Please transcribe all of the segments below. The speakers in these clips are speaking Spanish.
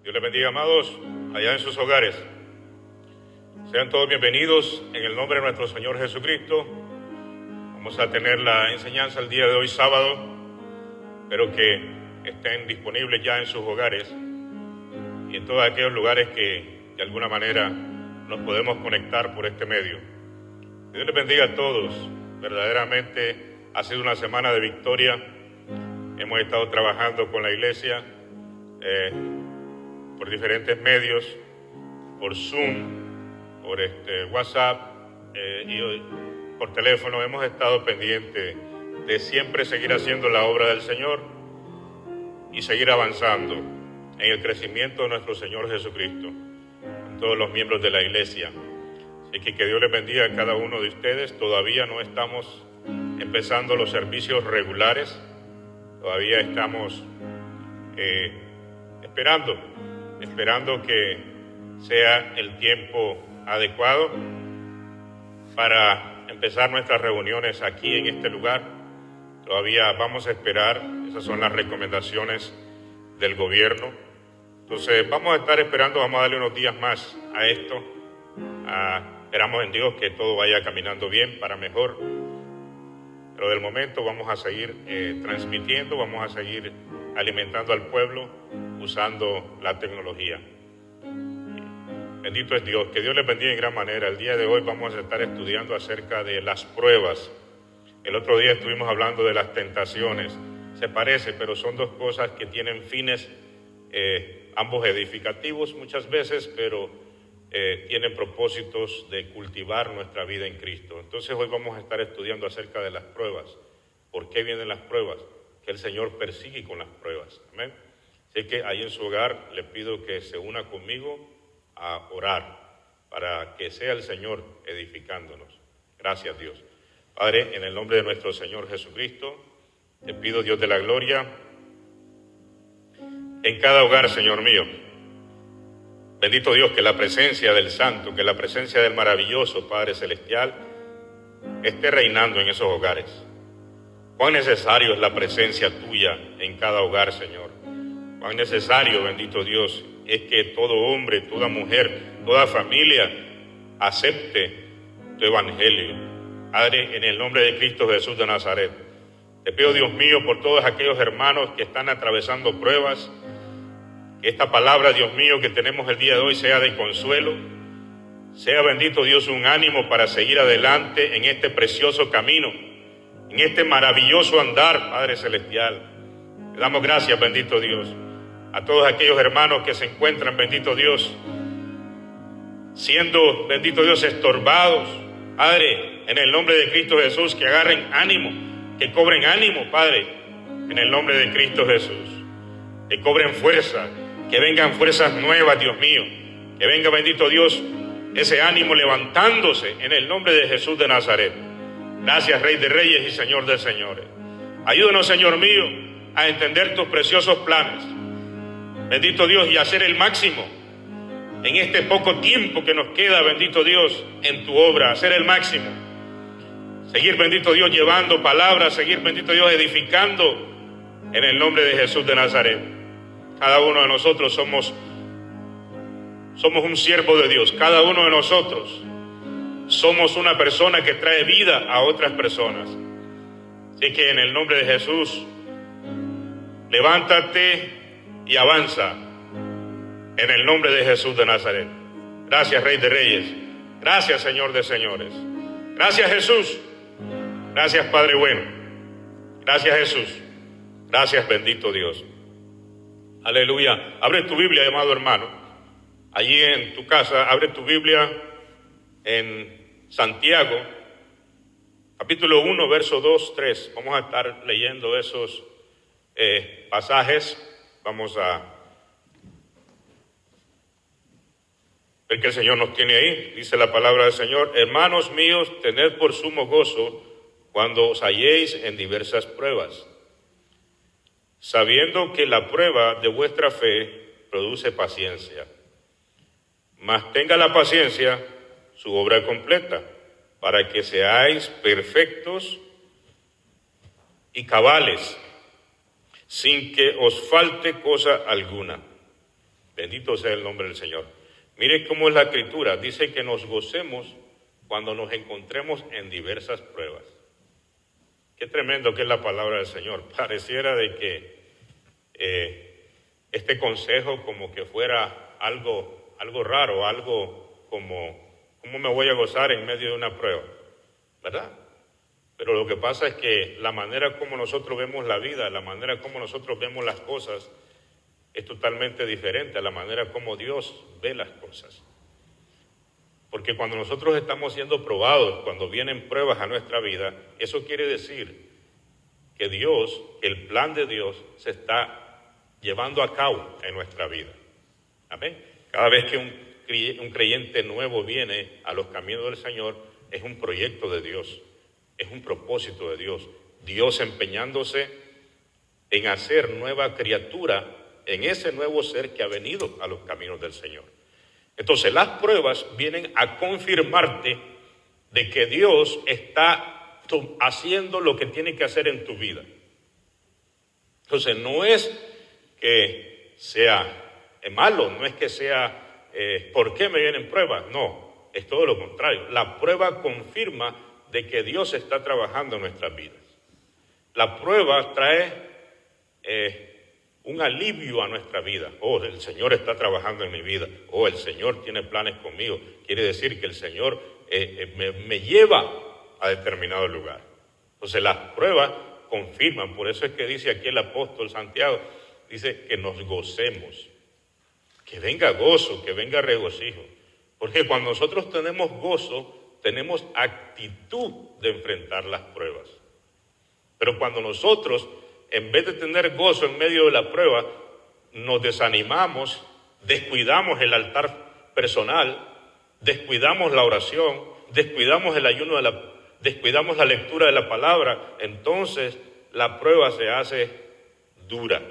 Dios les bendiga, amados, allá en sus hogares. Sean todos bienvenidos en el nombre de nuestro Señor Jesucristo. Vamos a tener la enseñanza el día de hoy, sábado. Espero que estén disponibles ya en sus hogares y en todos aquellos lugares que de alguna manera nos podemos conectar por este medio. Dios les bendiga a todos. Verdaderamente ha sido una semana de victoria. Hemos estado trabajando con la iglesia por diferentes medios, por Zoom, por WhatsApp y por teléfono. Hemos estado pendientes de siempre seguir haciendo la obra del Señor y seguir avanzando en el crecimiento de nuestro Señor Jesucristo, con todos los miembros de la iglesia. Así que Dios les bendiga a cada uno de ustedes. Todavía no estamos empezando los servicios regulares, todavía estamos esperando que sea el tiempo adecuado para empezar nuestras reuniones aquí en este lugar. Todavía vamos a esperar, esas son las recomendaciones del gobierno. Entonces vamos a estar esperando, vamos a darle unos días más a esto. Esperamos en Dios que todo vaya caminando bien para mejor. Pero del momento vamos a seguir transmitiendo, vamos a seguir alimentando al pueblo usando la tecnología. Bendito es Dios, que Dios les bendiga en gran manera. El día de hoy vamos a estar estudiando acerca de las pruebas. El otro día estuvimos hablando de las tentaciones. Se parece, pero son dos cosas que tienen fines ambos edificativos muchas veces, pero tienen propósitos de cultivar nuestra vida en Cristo. Entonces hoy vamos a estar estudiando acerca de las pruebas. ¿Por qué vienen las pruebas? Que el Señor persigue con las pruebas. Amén. Así que ahí en su hogar le pido que se una conmigo a orar para que sea el Señor edificándonos. Gracias, Dios. Padre, en el nombre de nuestro Señor Jesucristo, te pido, Dios de la gloria, en cada hogar, Señor mío, bendito Dios, que la presencia del Santo, que la presencia del maravilloso Padre Celestial esté reinando en esos hogares. Cuán necesario es la presencia tuya en cada hogar, Señor. Cuán necesario, bendito Dios, es que todo hombre, toda mujer, toda familia acepte tu evangelio. Padre, en el nombre de Cristo Jesús de Nazaret, te pido, Dios mío, por todos aquellos hermanos que están atravesando pruebas, que esta palabra, Dios mío, que tenemos el día de hoy sea de consuelo, sea, bendito Dios, un ánimo para seguir adelante en este precioso camino, en este maravilloso andar, Padre Celestial. Te damos gracias, bendito Dios, a todos aquellos hermanos que se encuentran, bendito Dios, siendo, bendito Dios, estorbados, Padre, en el nombre de Cristo Jesús, que agarren ánimo, que cobren ánimo, Padre, en el nombre de Cristo Jesús, que cobren fuerza, que vengan fuerzas nuevas, Dios mío, que venga, bendito Dios, ese ánimo levantándose en el nombre de Jesús de Nazaret. Gracias, Rey de Reyes y Señor de Señores. Ayúdanos, Señor mío, a entender tus preciosos planes, bendito Dios, y hacer el máximo en este poco tiempo que nos queda, bendito Dios, en tu obra, hacer el máximo. Seguir, bendito Dios, llevando palabras, seguir, bendito Dios, edificando en el nombre de Jesús de Nazaret. Cada uno de nosotros somos un siervo de Dios. Cada uno de nosotros somos una persona que trae vida a otras personas. Así que en el nombre de Jesús, levántate y avanza en el nombre de Jesús de Nazaret. Gracias, Rey de Reyes. Gracias, Señor de Señores. Gracias, Jesús. Gracias, Padre bueno. Gracias, Jesús. Gracias, bendito Dios. Aleluya. Abre tu Biblia, amado hermano. Allí en tu casa, abre tu Biblia en Santiago, capítulo 1, verso 2, 3. Vamos a estar leyendo esos pasajes. Vamos a ver que el Señor nos tiene ahí. Dice la palabra del Señor: hermanos míos, tened por sumo gozo cuando os halléis en diversas pruebas, sabiendo que la prueba de vuestra fe produce paciencia. Mas tenga la paciencia su obra completa, para que seáis perfectos y cabales, sin que os falte cosa alguna. Bendito sea el nombre del Señor. Mire cómo es la Escritura. Dice que nos gocemos cuando nos encontremos en diversas pruebas. Qué tremendo que es la palabra del Señor. Pareciera de que este consejo como que fuera algo raro, algo como, ¿cómo me voy a gozar en medio de una prueba? ¿Verdad? Pero lo que pasa es que la manera como nosotros vemos la vida, la manera como nosotros vemos las cosas, es totalmente diferente a la manera como Dios ve las cosas. Porque cuando nosotros estamos siendo probados, cuando vienen pruebas a nuestra vida, eso quiere decir que Dios, el plan de Dios, se está llevando a cabo en nuestra vida. Amén. Cada vez que un creyente nuevo viene a los caminos del Señor, es un proyecto de Dios, es un propósito de Dios. Dios empeñándose en hacer nueva criatura en ese nuevo ser que ha venido a los caminos del Señor. Entonces las pruebas vienen a confirmarte de que Dios está haciendo lo que tiene que hacer en tu vida. Entonces no es que sea malo, no es que sea ¿por qué me vienen pruebas? No, es todo lo contrario. La prueba confirma de que Dios está trabajando en nuestras vidas. La prueba trae un alivio a nuestra vida. Oh, el Señor está trabajando en mi vida. Oh, el Señor tiene planes conmigo. Quiere decir que el Señor me lleva a determinado lugar. Entonces las pruebas confirman. Por eso es que dice aquí el apóstol Santiago, dice que nos gocemos. Que venga gozo, que venga regocijo. Porque cuando nosotros tenemos gozo, tenemos actitud de enfrentar las pruebas. Pero cuando nosotros, en vez de tener gozo en medio de la prueba, nos desanimamos, descuidamos el altar personal, descuidamos la oración, descuidamos el ayuno, descuidamos la lectura de la palabra, entonces la prueba se hace dura,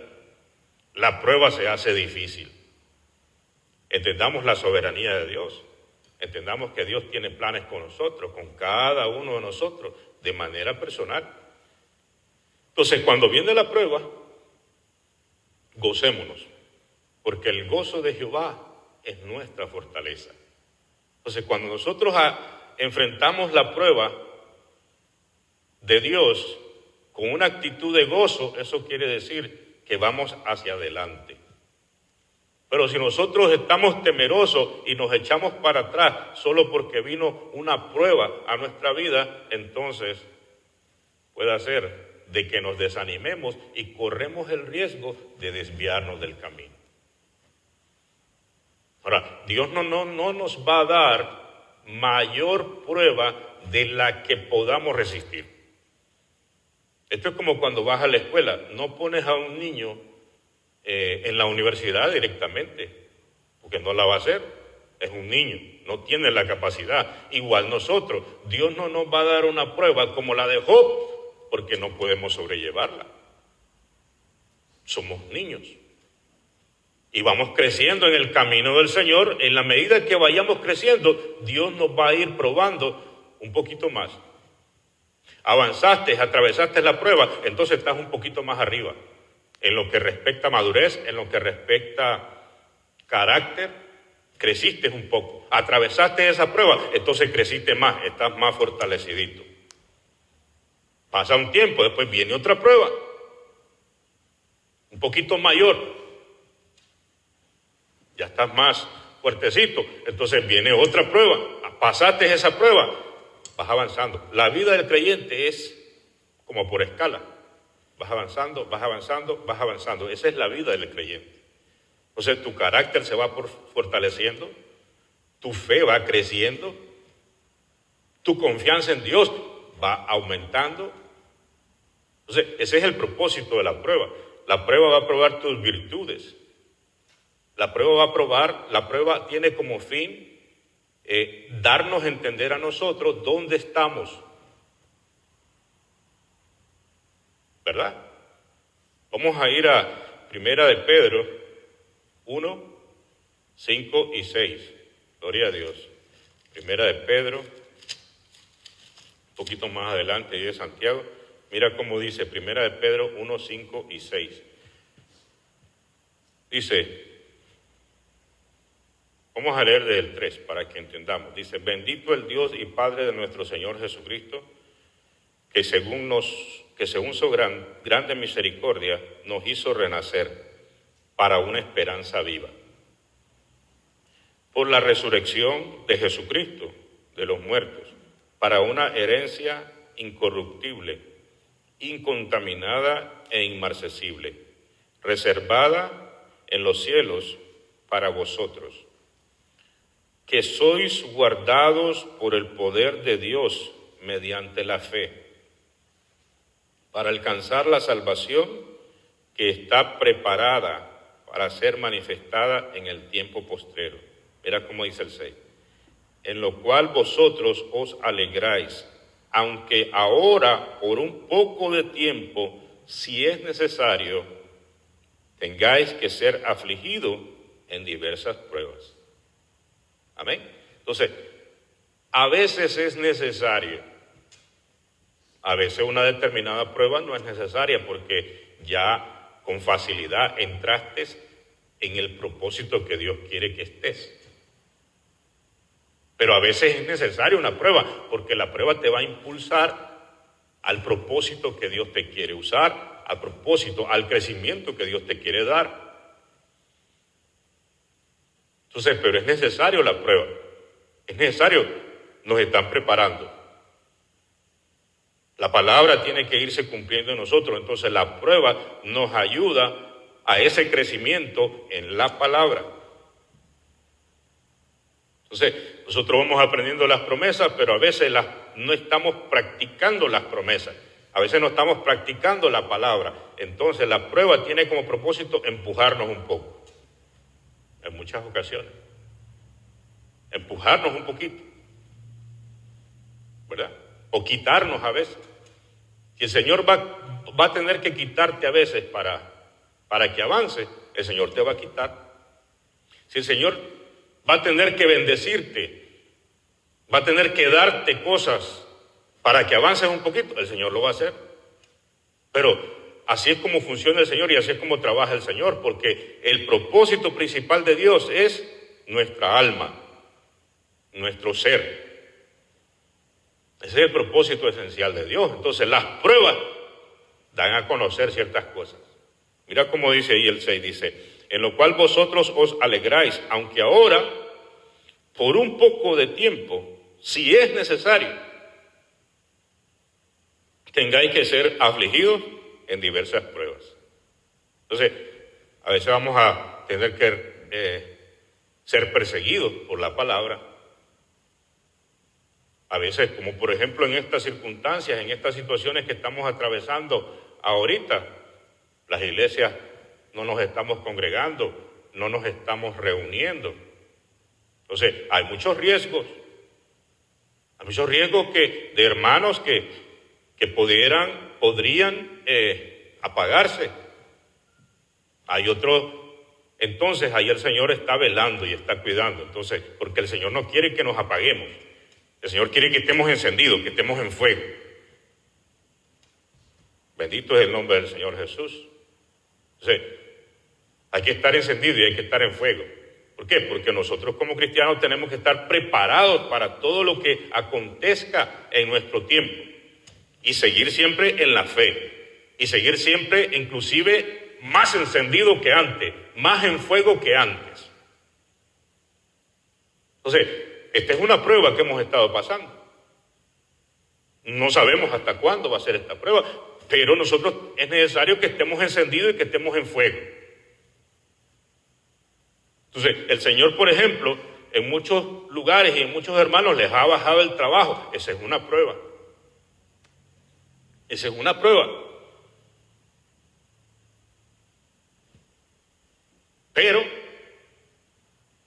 la prueba se hace difícil. Entendamos la soberanía de Dios, entendamos que Dios tiene planes con nosotros, con cada uno de nosotros, de manera personal. Entonces, cuando viene la prueba, gocémonos, porque el gozo de Jehová es nuestra fortaleza. Entonces, cuando nosotros enfrentamos la prueba de Dios con una actitud de gozo, eso quiere decir que vamos hacia adelante. Pero si nosotros estamos temerosos y nos echamos para atrás solo porque vino una prueba a nuestra vida, entonces puede ser de que nos desanimemos y corremos el riesgo de desviarnos del camino. Ahora, Dios no nos va a dar mayor prueba de la que podamos resistir. Esto es como cuando vas a la escuela, no pones a un niño en la universidad directamente, porque no la va a hacer, es un niño, no tiene la capacidad. Igual nosotros, Dios no nos va a dar una prueba como la de Job, porque no podemos sobrellevarla. Somos niños. Y vamos creciendo en el camino del Señor. En la medida que vayamos creciendo, Dios nos va a ir probando un poquito más. Avanzaste, atravesaste la prueba, entonces estás un poquito más arriba. En lo que respecta a madurez, en lo que respecta carácter, creciste un poco. Atravesaste esa prueba, entonces creciste más, estás más fortalecidito. Pasa un tiempo, después viene otra prueba, un poquito mayor, ya estás más fuertecito, entonces viene otra prueba, pasaste esa prueba, vas avanzando. La vida del creyente es como por escala, vas avanzando, vas avanzando, vas avanzando. Esa es la vida del creyente. Entonces tu carácter se va fortaleciendo, tu fe va creciendo, tu confianza en Dios va aumentando. Entonces, ese es el propósito de la prueba. La prueba va a probar tus virtudes. La prueba tiene como fin darnos a entender a nosotros dónde estamos. ¿Verdad? Vamos a ir a Primera de Pedro 1, 5 y 6. Gloria a Dios. Primera de Pedro, un poquito más adelante, y de Santiago. Mira cómo dice Primera de Pedro 1, 5 y 6. Dice, Vamos a leer del 3 para que entendamos. Dice, bendito el Dios y Padre de nuestro Señor Jesucristo, que según su grande misericordia nos hizo renacer para una esperanza viva, por la resurrección de Jesucristo de los muertos, para una herencia incorruptible, incontaminada e inmarcesible, reservada en los cielos para vosotros, que sois guardados por el poder de Dios mediante la fe, para alcanzar la salvación que está preparada para ser manifestada en el tiempo postrero. Mira cómo dice el 6. En lo cual vosotros os alegráis, aunque ahora por un poco de tiempo, si es necesario, tengáis que ser afligidos en diversas pruebas. Amén. Entonces, a veces es necesario, a veces una determinada prueba no es necesaria porque ya con facilidad entraste en el propósito que Dios quiere que estés. Pero a veces es necesaria una prueba porque la prueba te va a impulsar al propósito que Dios te quiere usar, al propósito, al crecimiento que Dios te quiere dar. Entonces, pero es necesario la prueba, es necesario, nos están preparando. La palabra tiene que irse cumpliendo en nosotros, entonces la prueba nos ayuda a ese crecimiento en la palabra. Entonces, nosotros vamos aprendiendo las promesas, pero a veces no estamos practicando las promesas, a veces no estamos practicando la palabra. Entonces, la prueba tiene como propósito empujarnos un poco. En muchas ocasiones, empujarnos un poquito, ¿verdad? O quitarnos a veces. Si el Señor va a tener que quitarte a veces para que avance, el Señor te va a quitar. Si el Señor va a tener que bendecirte, va a tener que darte cosas para que avances un poquito, el Señor lo va a hacer. Pero así es como funciona el Señor y así es como trabaja el Señor, porque el propósito principal de Dios es nuestra alma, nuestro ser. Ese es el propósito esencial de Dios. Entonces las pruebas dan a conocer ciertas cosas. Mira cómo dice ahí el 6, dice, en lo cual vosotros os alegráis, aunque ahora, por un poco de tiempo, si es necesario, tengáis que ser afligidos en diversas pruebas. Entonces, a veces vamos a tener que ser perseguidos por la palabra. A veces, como por ejemplo en estas circunstancias, en estas situaciones que estamos atravesando ahorita, las iglesias no nos estamos congregando, no nos estamos reuniendo. Entonces, hay muchos riesgos de hermanos que podrían apagarse. Hay otros, entonces ahí el Señor está velando y está cuidando, entonces, porque el Señor no quiere que nos apaguemos, el Señor quiere que estemos encendidos, que estemos en fuego. Bendito es el nombre del Señor Jesús. Entonces, hay que estar encendido y hay que estar en fuego. ¿Por qué? Porque nosotros como cristianos tenemos que estar preparados para todo lo que acontezca en nuestro tiempo y seguir siempre en la fe y seguir siempre inclusive más encendido que antes, más en fuego que antes. Entonces, esta es una prueba que hemos estado pasando. No sabemos hasta cuándo va a ser esta prueba, pero nosotros es necesario que estemos encendidos y que estemos en fuego. Entonces, el Señor, por ejemplo, en muchos lugares y en muchos hermanos les ha bajado el trabajo. Esa es una prueba. Esa es una prueba. Pero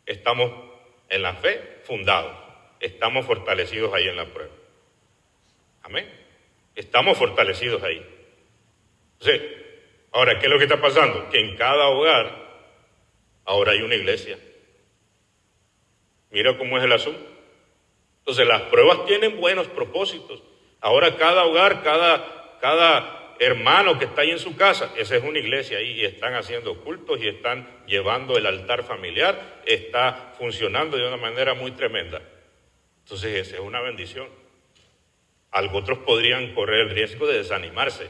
estamos en la fe fundados. Estamos fortalecidos ahí en la prueba. Amén. Estamos fortalecidos ahí. Entonces, ahora, ¿qué es lo que está pasando? Que en cada hogar ahora hay una iglesia. Mira cómo es el asunto. Entonces, las pruebas tienen buenos propósitos. Ahora cada hogar, cada hermano que está ahí en su casa, esa es una iglesia ahí y están haciendo cultos y están llevando el altar familiar, está funcionando de una manera muy tremenda. Entonces esa es una bendición. Otros podrían correr el riesgo de desanimarse,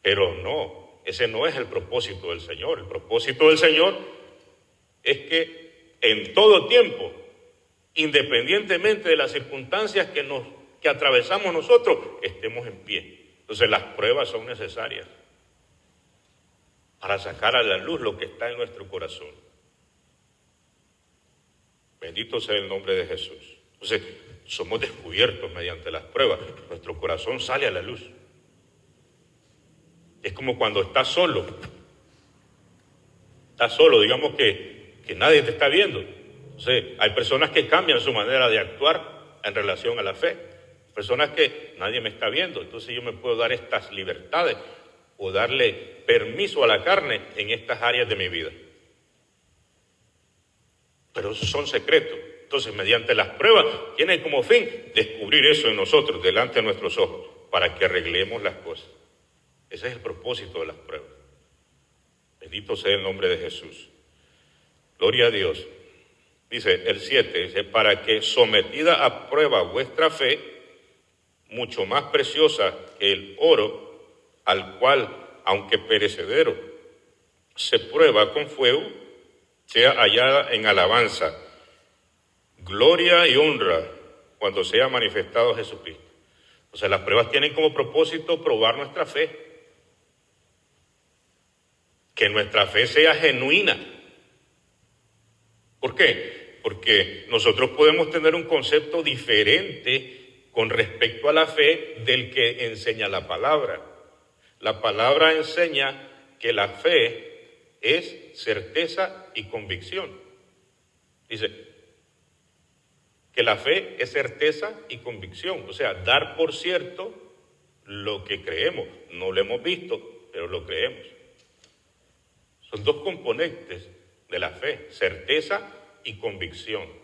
pero no, ese no es el propósito del Señor. El propósito del Señor es que en todo tiempo, independientemente de las circunstancias que atravesamos nosotros, estemos en pie. Entonces las pruebas son necesarias para sacar a la luz lo que está en nuestro corazón. Bendito sea el nombre de Jesús. Entonces somos descubiertos mediante las pruebas. Nuestro corazón sale a la luz. Es como cuando estás solo. Estás solo, digamos que nadie te está viendo. Entonces hay personas que cambian su manera de actuar en relación a la fe. Personas que nadie me está viendo, entonces yo me puedo dar estas libertades o darle permiso a la carne en estas áreas de mi vida. Pero esos son secretos. Entonces, mediante las pruebas, tiene como fin descubrir eso en nosotros, delante de nuestros ojos, para que arreglemos las cosas. Ese es el propósito de las pruebas. Bendito sea el nombre de Jesús. Gloria a Dios. Dice el 7, dice, para que sometida a prueba vuestra fe, mucho más preciosa que el oro, al cual, aunque perecedero, se prueba con fuego, sea hallada en alabanza, gloria y honra cuando sea manifestado Jesucristo. O sea, las pruebas tienen como propósito probar nuestra fe, que nuestra fe sea genuina. ¿Por qué? Porque nosotros podemos tener un concepto diferente con respecto a la fe del que enseña la palabra. La palabra enseña que la fe es certeza y convicción. Dice que la fe es certeza y convicción, o sea, dar por cierto lo que creemos. No lo hemos visto, pero lo creemos. Son dos componentes de la fe, certeza y convicción.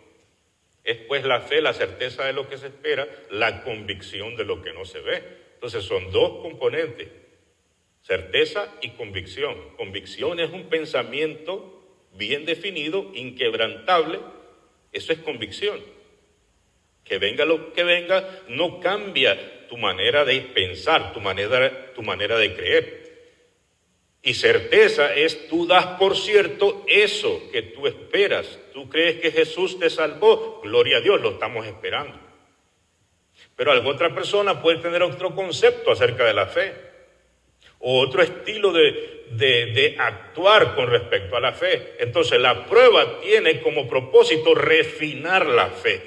Es pues la fe, la certeza de lo que se espera, la convicción de lo que no se ve. Entonces son dos componentes, certeza y convicción. Convicción es un pensamiento bien definido, inquebrantable, eso es convicción. Que venga lo que venga, no cambia tu manera de pensar, tu manera de creer. Y certeza es tú das por cierto eso que tú esperas. Tú crees que Jesús te salvó, gloria a Dios, lo estamos esperando. Pero alguna otra persona puede tener otro concepto acerca de la fe, o otro estilo de actuar con respecto a la fe. Entonces la prueba tiene como propósito refinar la fe,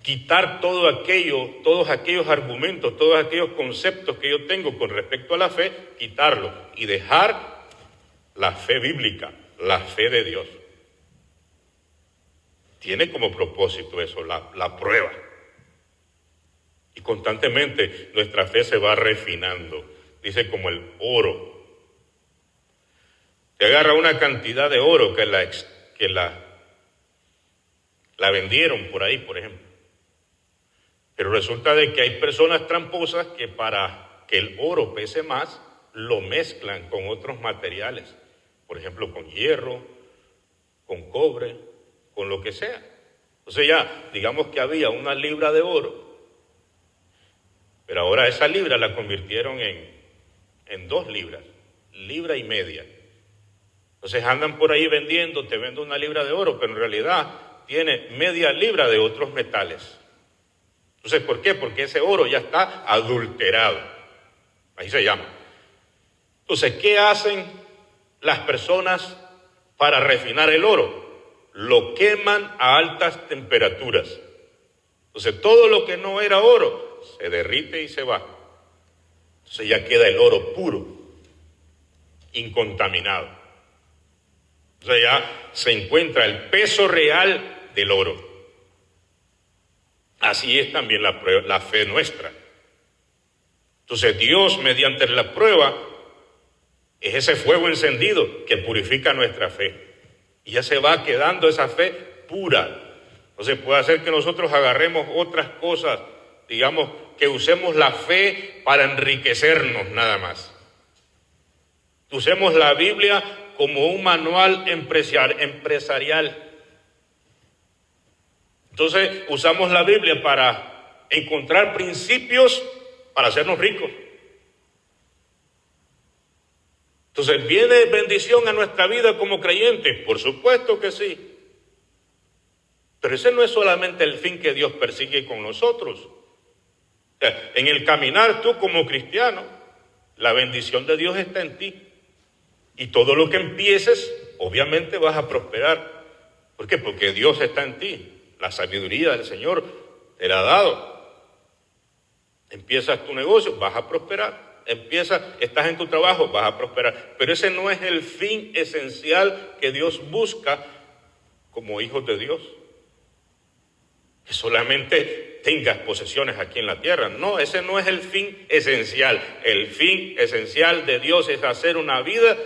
quitar todos aquellos argumentos, todos aquellos conceptos que yo tengo con respecto a la fe, quitarlos y dejar la fe bíblica, la fe de Dios. Tiene como propósito eso, la prueba. Y constantemente nuestra fe se va refinando. Dice como el oro. Te agarra una cantidad de oro que la vendieron por ahí, por ejemplo. Pero resulta de que hay personas tramposas que para que el oro pese más, lo mezclan con otros materiales. Por ejemplo, con hierro, con cobre, con lo que sea. Entonces ya, digamos que había 1 libra de oro, pero ahora esa libra la convirtieron en 2 libras, 1,5 libras. Entonces andan por ahí vendiendo, te vendo 1 libra de oro, pero en realidad tiene media libra de otros metales. Entonces, ¿por qué? Porque ese oro ya está adulterado. Ahí se llama. Entonces, ¿qué hacen las personas para refinar el oro? Lo queman a altas temperaturas. Entonces, todo lo que no era oro se derrite y se va. Entonces ya queda el oro puro, incontaminado. Entonces ya se encuentra el peso real del oro. Así es también la fe nuestra. Entonces Dios, mediante la prueba, es ese fuego encendido que purifica nuestra fe. Y ya se va quedando esa fe pura. Entonces puede hacer que nosotros agarremos otras cosas, digamos, que usemos la fe para enriquecernos nada más. Usemos la Biblia como un manual empresarial. Entonces usamos la Biblia para encontrar principios para hacernos ricos. Entonces, ¿viene bendición a nuestra vida como creyentes? Por supuesto que sí. Pero ese no es solamente el fin que Dios persigue con nosotros. O sea, en el caminar tú como cristiano, la bendición de Dios está en ti. Y todo lo que empieces, obviamente vas a prosperar. ¿Por qué? Porque Dios está en ti. La sabiduría del Señor te la ha dado. Empiezas tu negocio, vas a prosperar. Estás en tu trabajo, vas a prosperar. Pero ese no es el fin esencial que Dios busca como hijos de Dios. Que solamente tengas posesiones aquí en la tierra. No, ese no es el fin esencial. El fin esencial de Dios es hacer una vida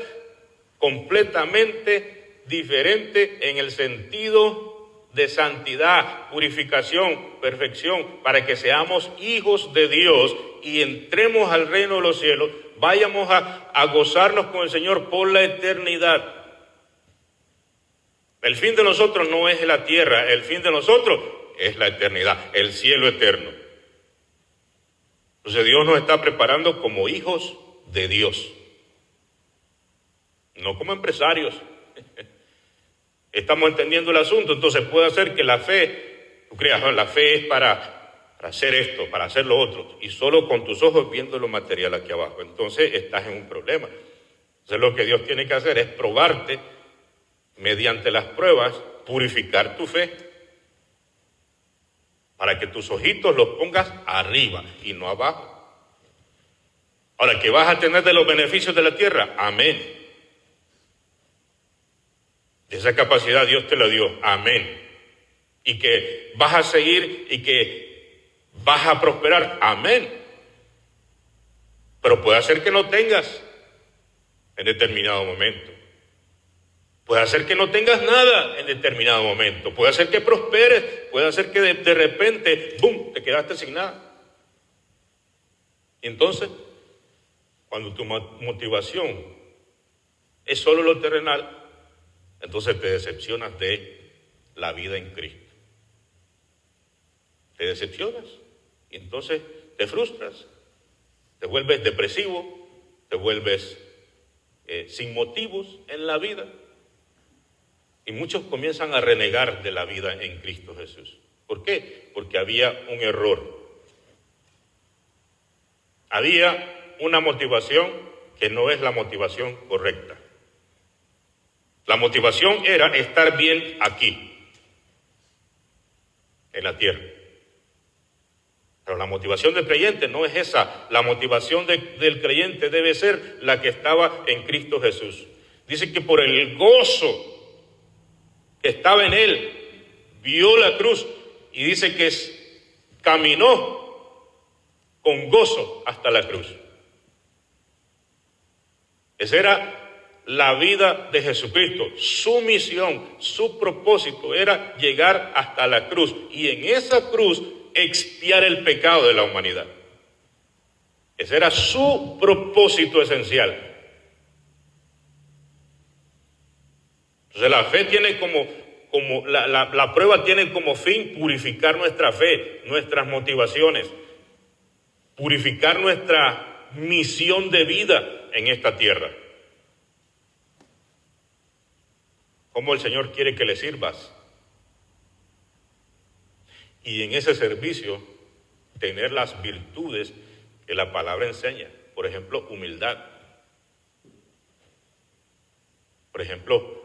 completamente diferente en el sentido de santidad, purificación, perfección, para que seamos hijos de Dios y entremos al reino de los cielos, vayamos a gozarnos con el Señor por la eternidad. El fin de nosotros no es la tierra, el fin de nosotros es la eternidad, el cielo eterno. Entonces Dios nos está preparando como hijos de Dios, no como empresarios. Estamos entendiendo el asunto. Entonces puede ser que la fe, tú creas, la fe es para hacer esto, para hacer lo otro, y solo con tus ojos viendo lo material aquí abajo. Entonces estás en un problema. Entonces lo que Dios tiene que hacer es probarte mediante las pruebas, purificar tu fe, para que tus ojitos los pongas arriba y no abajo. Ahora, ¿que vas a tener de los beneficios de la tierra? Amén. Esa capacidad Dios te la dio, amén. Y que vas a seguir y que vas a prosperar, amén. Pero puede ser que no tengas en determinado momento. Puede ser que no tengas nada en determinado momento. Puede ser que prosperes, puede ser que de repente, ¡bum!, te quedaste sin nada. Y entonces, cuando tu motivación es solo lo terrenal, entonces te decepcionas de la vida en Cristo. Te decepcionas y entonces te frustras, te vuelves depresivo, te vuelves sin motivos en la vida. Y muchos comienzan a renegar de la vida en Cristo Jesús. ¿Por qué? Porque había un error. Había una motivación que no es la motivación correcta. La motivación era estar bien aquí, en la tierra. Pero la motivación del creyente no es esa. La motivación del creyente debe ser la que estaba en Cristo Jesús. Dice que por el gozo que estaba en él, vio la cruz y dice que caminó con gozo hasta la cruz. Esa era la vida de Jesucristo. Su misión, su propósito era llegar hasta la cruz y en esa cruz expiar el pecado de la humanidad. Ese era su propósito esencial. Entonces la fe tiene la prueba tiene como fin purificar nuestra fe, nuestras motivaciones, purificar nuestra misión de vida en esta tierra. ¿Cómo el Señor quiere que le sirvas? Y en ese servicio tener las virtudes que la palabra enseña. Por ejemplo, humildad. Por ejemplo,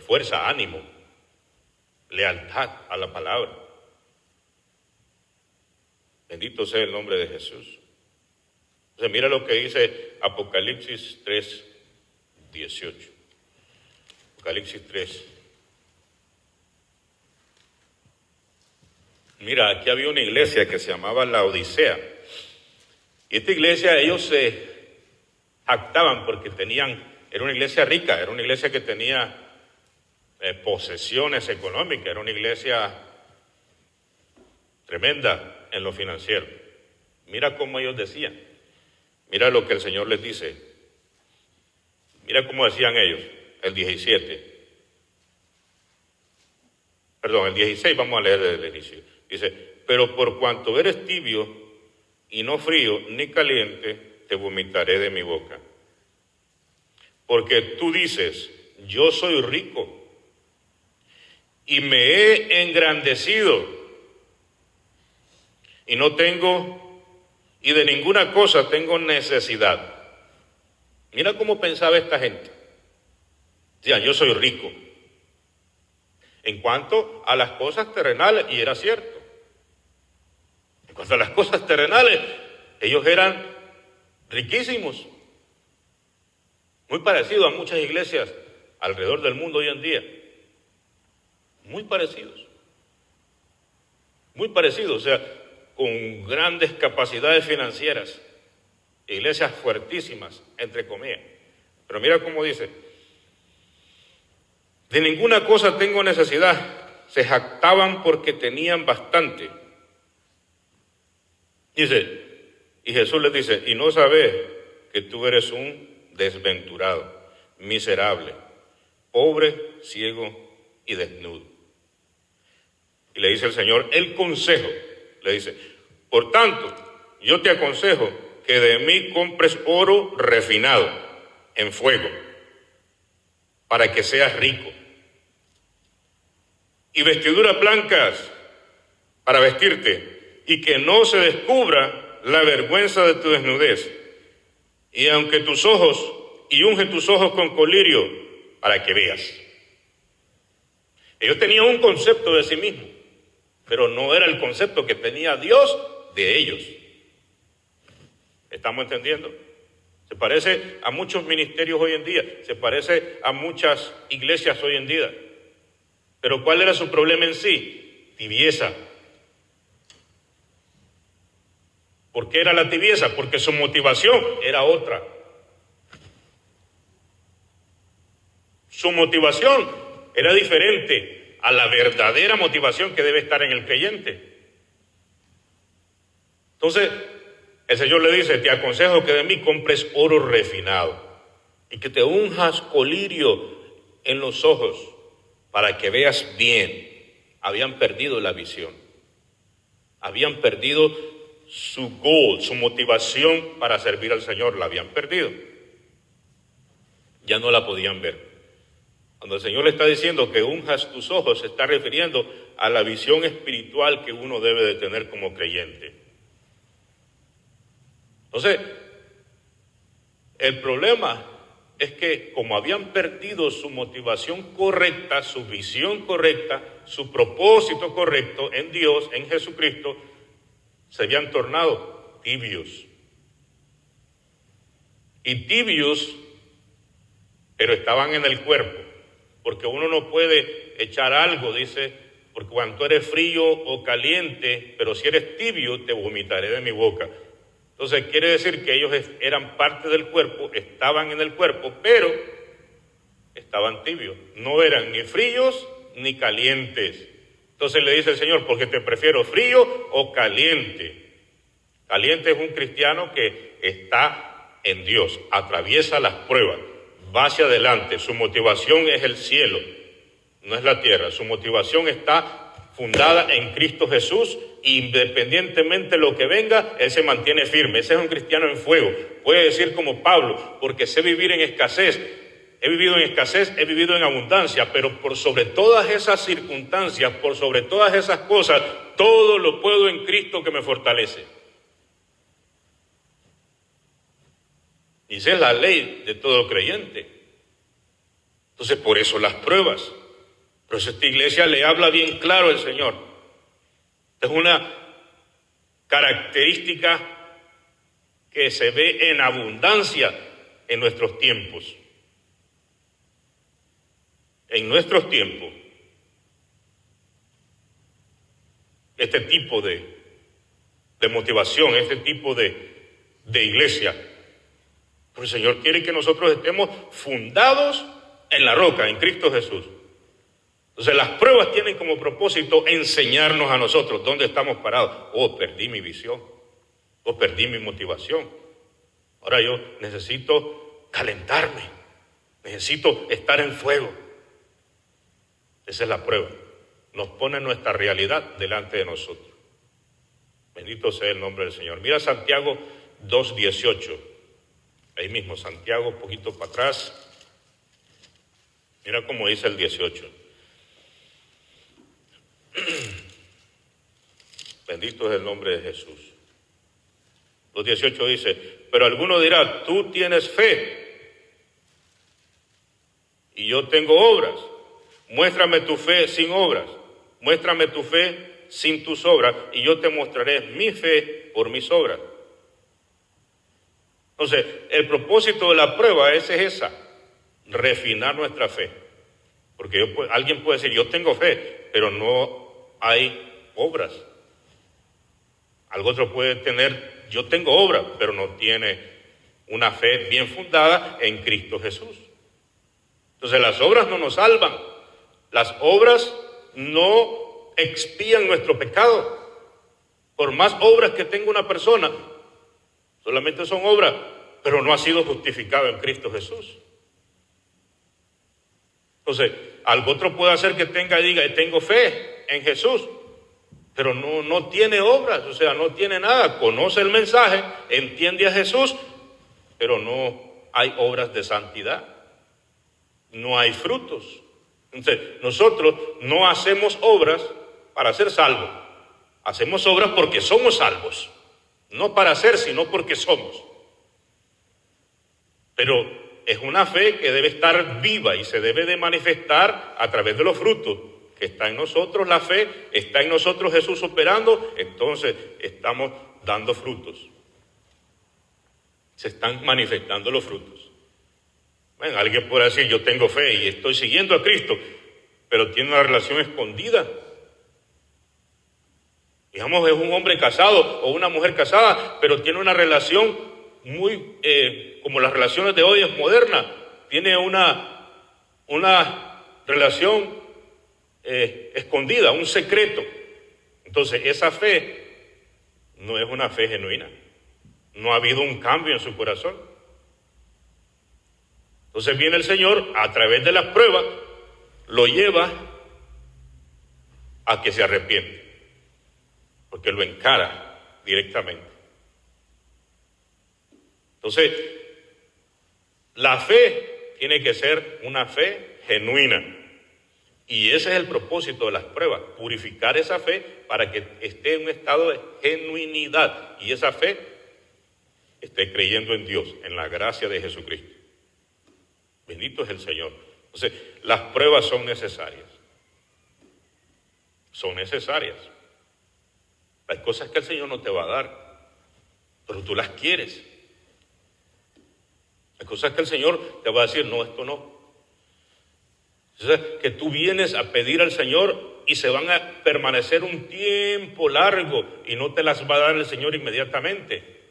fuerza, ánimo, lealtad a la palabra. Bendito sea el nombre de Jesús. Entonces mira lo que dice Apocalipsis 3:18. Apocalipsis 3. Mira, aquí había una iglesia que se llamaba la Odisea. Y esta iglesia, ellos se jactaban porque era una iglesia rica, era una iglesia que tenía posesiones económicas, era una iglesia tremenda en lo financiero. Mira cómo ellos decían, mira lo que el Señor les dice, Mira cómo decían ellos, el 17. Perdón, el 16, vamos a leer desde el inicio. Dice, pero por cuanto eres tibio y no frío ni caliente, te vomitaré de mi boca. Porque tú dices, yo soy rico y me he engrandecido y no tengo, y de ninguna cosa tengo necesidad. Mira cómo pensaba esta gente. Decían, yo soy rico. En cuanto a las cosas terrenales, y era cierto. En cuanto a las cosas terrenales, ellos eran riquísimos. Muy parecido a muchas iglesias alrededor del mundo hoy en día. Muy parecidos. Muy parecidos, o sea, con grandes capacidades financieras. Iglesias fuertísimas, entre comillas. Pero mira cómo dice, de ninguna cosa tengo necesidad, se jactaban porque tenían bastante. Dice, y Jesús les dice, y no sabes que tú eres un desventurado, miserable, pobre, ciego y desnudo. Y le dice el Señor el consejo, le dice, por tanto, yo te aconsejo que de mí compres oro refinado en fuego, para que seas rico, y vestiduras blancas para vestirte, y que no se descubra la vergüenza de tu desnudez, y aunque tus ojos, y unge tus ojos con colirio, para que veas. Ellos tenían un concepto de sí mismos, pero no era el concepto que tenía Dios de ellos. ¿Estamos entendiendo? Se parece a muchos ministerios hoy en día, se parece a muchas iglesias hoy en día. Pero ¿cuál era su problema en sí? Tibieza. ¿Por qué era la tibieza? Porque su motivación era otra. Su motivación era diferente a la verdadera motivación que debe estar en el creyente. Entonces, el Señor le dice, te aconsejo que de mí compres oro refinado y que te unjas colirio en los ojos para que veas bien. Habían perdido la visión. Habían perdido su goal, su motivación para servir al Señor, la habían perdido. Ya no la podían ver. Cuando el Señor le está diciendo que unjas tus ojos, se está refiriendo a la visión espiritual que uno debe de tener como creyente. Entonces, el problema es que como habían perdido su motivación correcta, su visión correcta, su propósito correcto en Dios, en Jesucristo, se habían tornado tibios. Y tibios, pero estaban en el cuerpo, porque uno no puede echar algo, dice, porque cuando tú eres frío o caliente, pero si eres tibio, te vomitaré de mi boca. Entonces quiere decir que ellos eran parte del cuerpo, estaban en el cuerpo, pero estaban tibios. No eran ni fríos ni calientes. Entonces le dice el Señor, porque te prefiero frío o caliente. Caliente es un cristiano que está en Dios, atraviesa las pruebas, va hacia adelante. Su motivación es el cielo, no es la tierra. Su motivación está fundada en Cristo Jesús. Independientemente de lo que venga, él se mantiene firme. Ese es un cristiano en fuego. Puede decir como Pablo, porque sé vivir en escasez. He vivido en escasez, he vivido en abundancia, pero por sobre todas esas circunstancias, por sobre todas esas cosas, todo lo puedo en Cristo que me fortalece. Y esa es la ley de todo creyente. Entonces, por eso las pruebas. Pero esta iglesia le habla bien claro el Señor. Es una característica que se ve en abundancia en nuestros tiempos. En nuestros tiempos, este tipo de motivación, este tipo de iglesia, pero el Señor quiere que nosotros estemos fundados en la roca, en Cristo Jesús. Entonces las pruebas tienen como propósito enseñarnos a nosotros dónde estamos parados. Oh, perdí mi visión. Oh, perdí mi motivación. Ahora yo necesito calentarme. Necesito estar en fuego. Esa es la prueba. Nos pone nuestra realidad delante de nosotros. Bendito sea el nombre del Señor. Mira Santiago 2:18. Ahí mismo, Santiago, un poquito para atrás. Mira cómo dice el 18. Bendito es el nombre de Jesús. 2:18 dice, pero alguno dirá, tú tienes fe y yo tengo obras. Muéstrame tu fe sin obras. Muéstrame tu fe sin tus obras y yo te mostraré mi fe por mis obras. Entonces, el propósito de la prueba es esa, refinar nuestra fe. Porque alguien puede decir, yo tengo fe, pero no hay obras. Algo otro puede tener, yo tengo obras, pero no tiene una fe bien fundada en Cristo Jesús. Entonces, las obras no nos salvan. Las obras no expían nuestro pecado. Por más obras que tenga una persona, solamente son obras, pero no ha sido justificado en Cristo Jesús. Entonces, algo otro puede hacer que tenga y diga, tengo fe en Jesús, pero no tiene obras, o sea, no tiene nada. Conoce el mensaje, entiende a Jesús, pero no hay obras de santidad. No hay frutos. Entonces, nosotros no hacemos obras para ser salvos. Hacemos obras porque somos salvos. No para ser, sino porque somos. Pero es una fe que debe estar viva y se debe de manifestar a través de los frutos. Que está en nosotros la fe, está en nosotros Jesús operando, entonces estamos dando frutos. Se están manifestando los frutos. Bueno, alguien puede decir, yo tengo fe y estoy siguiendo a Cristo, pero tiene una relación escondida. Digamos, es un hombre casado o una mujer casada, pero tiene una relación muy, como las relaciones de hoy es moderna, tiene una relación escondida, un secreto. Entonces, esa fe no es una fe genuina. No ha habido un cambio en su corazón. Entonces viene el Señor, a través de las pruebas, lo lleva a que se arrepiente, porque lo encara directamente. Entonces, la fe tiene que ser una fe genuina. Y ese es el propósito de las pruebas, purificar esa fe para que esté en un estado de genuinidad. Y esa fe esté creyendo en Dios, en la gracia de Jesucristo. Bendito es el Señor. Entonces, las pruebas son necesarias. Son necesarias. Hay cosas que el Señor no te va a dar, pero tú las quieres. Hay cosas que el Señor te va a decir, no, esto no. Entonces, que tú vienes a pedir al Señor y se van a permanecer un tiempo largo y no te las va a dar el Señor inmediatamente.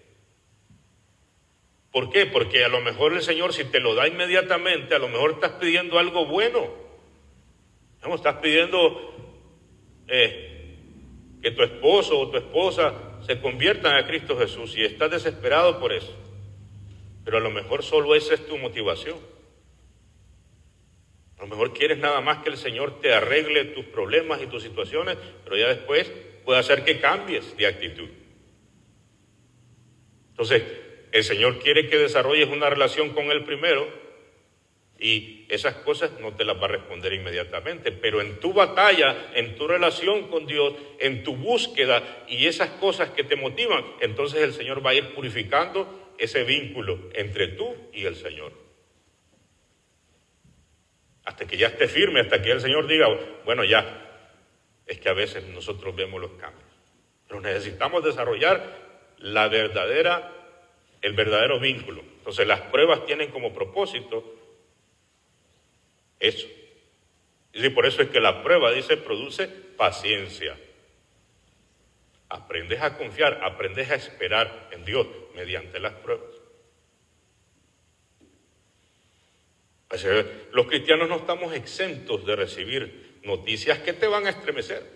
¿Por qué? Porque a lo mejor el Señor, si te lo da inmediatamente, a lo mejor estás pidiendo algo bueno. ¿No? Estás pidiendo que tu esposo o tu esposa se conviertan a Cristo Jesús y estás desesperado por eso. Pero a lo mejor solo esa es tu motivación. A lo mejor quieres nada más que el Señor te arregle tus problemas y tus situaciones, pero ya después puede hacer que cambies de actitud. Entonces, el Señor quiere que desarrolles una relación con Él primero y esas cosas no te las va a responder inmediatamente, pero en tu batalla, en tu relación con Dios, en tu búsqueda y esas cosas que te motivan, entonces el Señor va a ir purificando ese vínculo entre tú y el Señor. Hasta que ya esté firme, hasta que el Señor diga, bueno, ya, es que a veces nosotros vemos los cambios, pero necesitamos desarrollar el verdadero vínculo. Entonces las pruebas tienen como propósito eso. Y por eso es que la prueba, dice, produce paciencia. Aprendes a confiar, aprendes a esperar en Dios mediante las pruebas. Pues, los cristianos no estamos exentos de recibir noticias que te van a estremecer.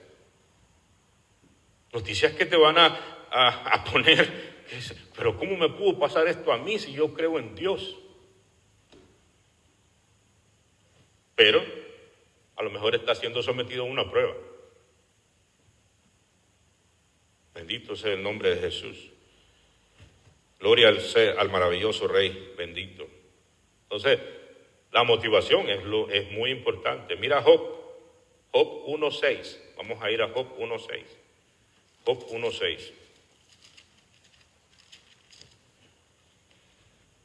Noticias que te van a poner, pero ¿cómo me pudo pasar esto a mí si yo creo en Dios? pero a lo mejor está siendo sometido a una prueba. Bendito sea el nombre de Jesús. Gloria al maravilloso Rey, bendito. Entonces, la motivación es muy importante. Mira Job 1:6. Vamos a ir a Job 1:6. Job 1:6.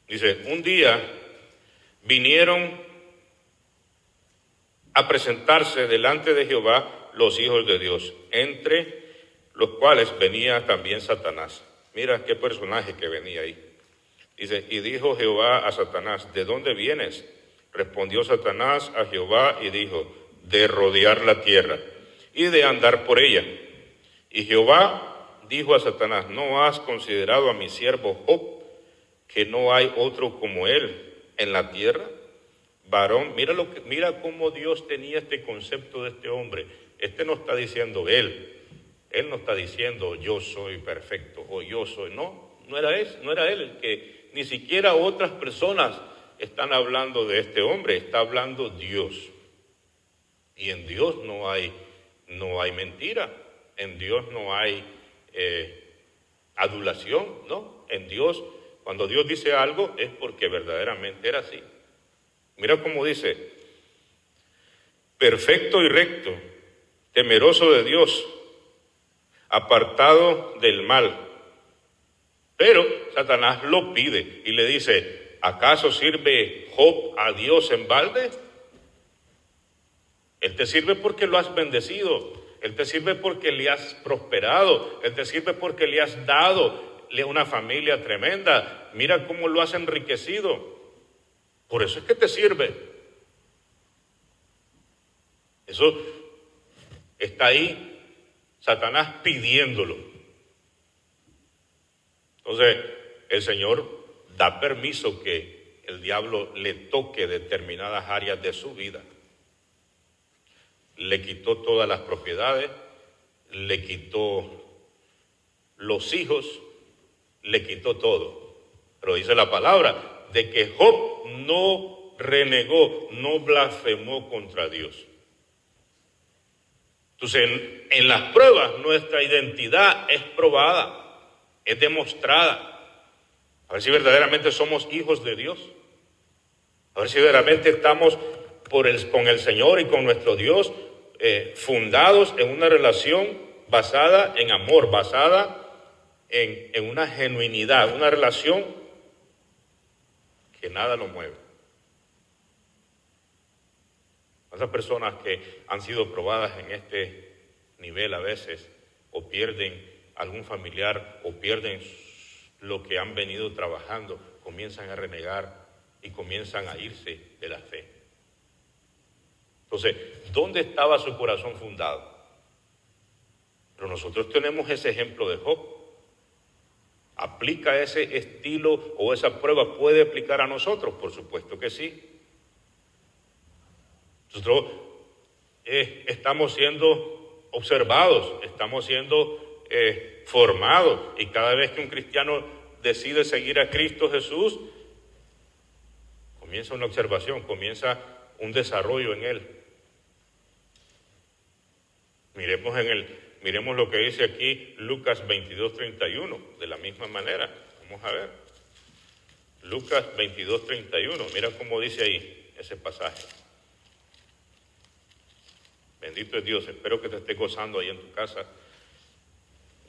Dice, un día vinieron a presentarse delante de Jehová los hijos de Dios, entre los cuales venía también Satanás. Mira qué personaje que venía ahí. Dice, y dijo Jehová a Satanás, ¿de dónde vienes? Respondió Satanás a Jehová y dijo, de rodear la tierra y de andar por ella. Y Jehová dijo a Satanás, ¿no has considerado a mi siervo Job, que no hay otro como él en la tierra? Varón, mira cómo Dios tenía este concepto de este hombre. Este no está diciendo él no está diciendo yo soy perfecto o yo soy, no era él el que, ni siquiera otras personas están hablando de este hombre, está hablando Dios. Y en Dios no hay mentira, en Dios no hay adulación, ¿no? En Dios, cuando Dios dice algo es porque verdaderamente era así. Mira cómo dice, perfecto y recto, temeroso de Dios, apartado del mal. Pero Satanás lo pide y le dice, ¿acaso sirve Job a Dios en balde? Él te sirve porque lo has bendecido, Él te sirve porque le has prosperado, Él te sirve porque le has dado una familia tremenda. Mira cómo lo has enriquecido. Por eso es que te sirve. Eso está ahí, Satanás pidiéndolo. Entonces, el Señor da permiso que el diablo le toque determinadas áreas de su vida. Le quitó todas las propiedades, le quitó los hijos, le quitó todo. Pero dice la palabra de que Job no renegó, no blasfemó contra Dios. Entonces, en las pruebas nuestra identidad es probada, es demostrada. A ver si verdaderamente somos hijos de Dios. A ver si verdaderamente estamos con el Señor y con nuestro Dios fundados en una relación basada en amor, basada en una genuinidad, una relación que nada lo mueve. Esas personas que han sido probadas en este nivel a veces o pierden algún familiar o pierden lo que han venido trabajando, comienzan a renegar y comienzan a irse de la fe. Entonces, ¿dónde estaba su corazón fundado? Pero nosotros tenemos ese ejemplo de Job. ¿Aplica ese estilo o esa prueba? ¿Puede aplicar a nosotros? Por supuesto que sí. Nosotros estamos siendo observados, estamos siendo formados, y cada vez que un cristiano decide seguir a Cristo Jesús, comienza una observación, comienza un desarrollo en él. Miremos lo que dice aquí Lucas 22:31, de la misma manera. Vamos a ver. Lucas 22:31, mira cómo dice ahí ese pasaje. Bendito es Dios, espero que te estés gozando ahí en tu casa.